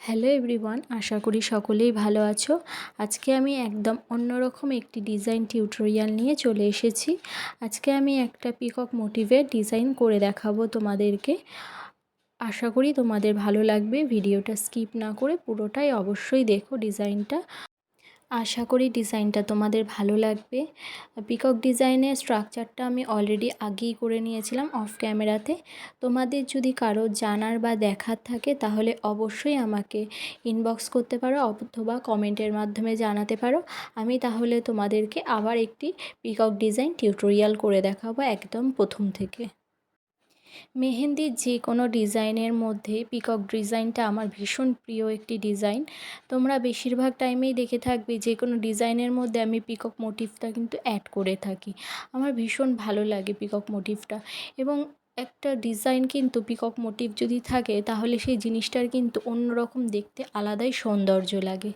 Hello everyone, আশা করি সকলেই ভালো আছো। আজকে আমি একদম অন্যরকম একটি ডিজাইন টিউটোরিয়াল নিয়ে চলে এসেছি। আজকে আমি একটা পিকক মোটিভের ডিজাইন করে দেখাবো তোমাদেরকে। আশা করি তোমাদের ভালো লাগবে। ভিডিওটা স্কিপ না করে পুরোটাই অবশ্যই দেখো ডিজাইনটা। আশা করি ডিজাইনটা তোমাদের ভালো লাগবে। পিকক ডিজাইনের স্ট্রাকচারটা আমি অলরেডি আগেই করে নিয়েছিলাম অফ ক্যামেরাতে। তোমাদের যদি কারো জানার বা দেখার থাকে তাহলে অবশ্যই আমাকে ইনবক্স করতে পারো অথবা কমেন্টের মাধ্যমে জানাতে পারো। আমি তাহলে তোমাদেরকে আবার একটি পিকক ডিজাইন টিউটোরিয়াল করে দেখাবো একদম প্রথম থেকে। মেহেন্দির যে কোনো ডিজাইনের মধ্যে পিকক ডিজাইনটা আমার ভীষণ প্রিয় একটি ডিজাইন। তোমরা বেশিরভাগ টাইমেই দেখে থাকবে যে কোনো ডিজাইনের মধ্যে আমি পিকক মোটিভটা কিন্তু অ্যাড করে থাকি। আমার ভীষণ ভালো লাগে পিকক মোটিভটা, এবং একটা ডিজাইন কিন্তু পিকক মোটিভ যদি থাকে তাহলে সেই জিনিসটার কিন্তু অন্যরকম দেখতে আলাদাই সৌন্দর্য লাগে।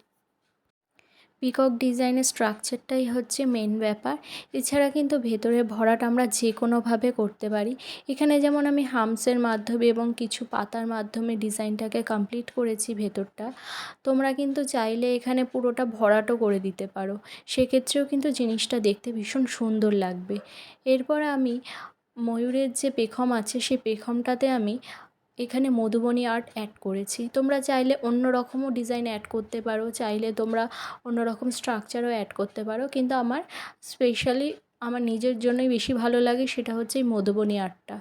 পিকক ডিজাইনের স্ট্রাকচারটাই হচ্ছে মেন ব্যাপার। এছাড়া কিন্তু ভেতরে ভরাট আমরা যে কোনোভাবে করতে পারি। এখানে যেমন আমি হামসের মাধ্যমে এবং কিছু পাতার মাধ্যমে ডিজাইনটাকে কমপ্লিট করেছি ভেতরটা। তোমরা কিন্তু চাইলে এখানে পুরোটা ভরাটও করে দিতে পারো, সেক্ষেত্রেও কিন্তু জিনিসটা দেখতে ভীষণ সুন্দর লাগবে। এরপর আমি ময়ূরের যে পেখম আছে সেই পেখমটাতে আমি এখানে মধুবনী আর্ট অ্যাড করেছি। তোমরা চাইলে অন্য রকমও ডিজাইন অ্যাড করতে পারো, চাইলে তোমরা অন্য রকম স্ট্রাকচারও অ্যাড করতে পারো, কিন্তু আমার স্পেশালি আমার নিজের জন্যই বেশি ভালো লাগে, সেটা হচ্ছে এই মধুবনী আর্টটা।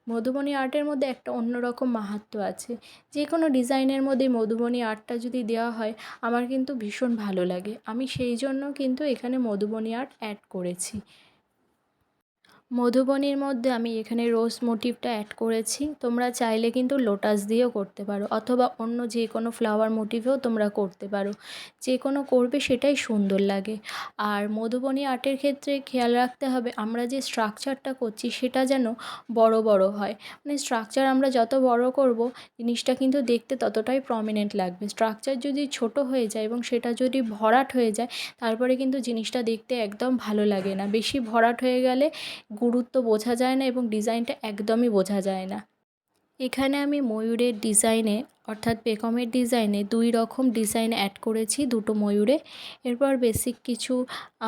মধুবনী আর্টের মধ্যে একটা অন্যরকম মাহাত্ম্য আছে। যে কোনো ডিজাইনের মধ্যে মধুবনী আর্টটা যদি দেওয়া হয় আমার কিন্তু ভীষণ ভালো লাগে। আমি সেই জন্য কিন্তু এখানে মধুবনী আর্ট অ্যাড করেছি। মধুবনীর মধ্যে আমি এখানে রোজ মোটিভটা অ্যাড করেছি। তোমরা চাইলে কিন্তু লোটাস দিয়েও করতে পারো অথবা অন্য যে কোনো ফ্লাওয়ার মোটিভেও তোমরা করতে পারো। যে কোনো করবে সেটাই সুন্দর লাগে। আর মধুবনী আর্টের ক্ষেত্রে খেয়াল রাখতে হবে আমরা যে স্ট্রাকচারটা করছি সেটা যেন বড় বড় হয়। মানে স্ট্রাকচার আমরা যত বড় করব জিনিসটা কিন্তু দেখতে ততটাই প্রমিনেন্ট লাগবে। স্ট্রাকচার যদি ছোট হয়ে যায় এবং সেটা যদি ভরাট হয়ে যায় তারপরে কিন্তু জিনিসটা দেখতে একদম ভালো লাগে না। বেশি ভরাট হয়ে গেলে গুরুত্ব বোঝা যায় না এবং ডিজাইনটা একদমই বোঝা যায় না। এখানে আমি ময়ূরের ডিজাইনে অর্থাৎ পেখমের ডিজাইনে দুই রকম ডিজাইন অ্যাড করেছি দুটো ময়ূরে। এরপর বেসিক কিছু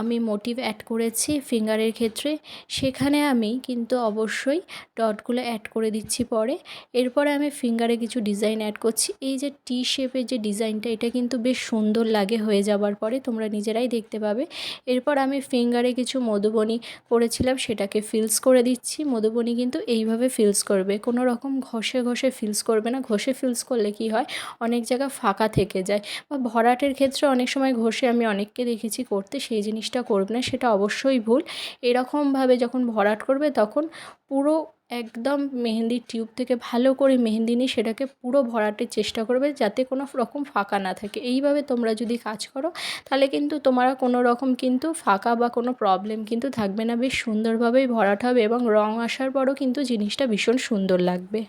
আমি মোটিভ অ্যাড করেছি ফিঙ্গারের ক্ষেত্রে, সেখানে আমি কিন্তু অবশ্যই ডটগুলো অ্যাড করে দিচ্ছি পরে। এরপরে আমি ফিঙ্গারে কিছু ডিজাইন অ্যাড করছি। এই যে টি শেপের যে ডিজাইনটা এটা কিন্তু বেশ সুন্দর লাগে হয়ে যাবার পরে, তোমরা নিজেরাই দেখতে পাবে। এরপর আমি ফিঙ্গারে কিছু মধুবনী করেছিলাম সেটাকে ফিলস করে দিচ্ছি। মধুবনী কিন্তু এইভাবে ফিলস করবে, কোনো রকম ঘষে ঘষে ফিলস করবে না। ঘষে ফিলস করলে কি হয় অনেক জায়গা ফাঁকা থেকে যায়, বা ভরাটের ক্ষেত্রে অনেক সময় ঘষে আমি অনেককে দেখেছি করতে, সেই জিনিসটা করবে না, সেটা অবশ্যই ভুল। এরকমভাবে যখন ভরাট করবে তখন পুরো একদম মেহেন্দির টিউব থেকে ভালো করে মেহেন্দি নিয়ে সেটাকে পুরো ভরাটের চেষ্টা করবে যাতে কোনো রকম ফাঁকা না থাকে। এইভাবে তোমরা যদি কাজ করো তাহলে কিন্তু তোমরা কোনো রকম কিন্তু ফাঁকা বা কোনো প্রবলেম কিন্তু থাকবে না। বেশ সুন্দরভাবেই ভরাট হবে এবং রং আসার পরও কিন্তু জিনিসটা ভীষণ সুন্দর লাগবে।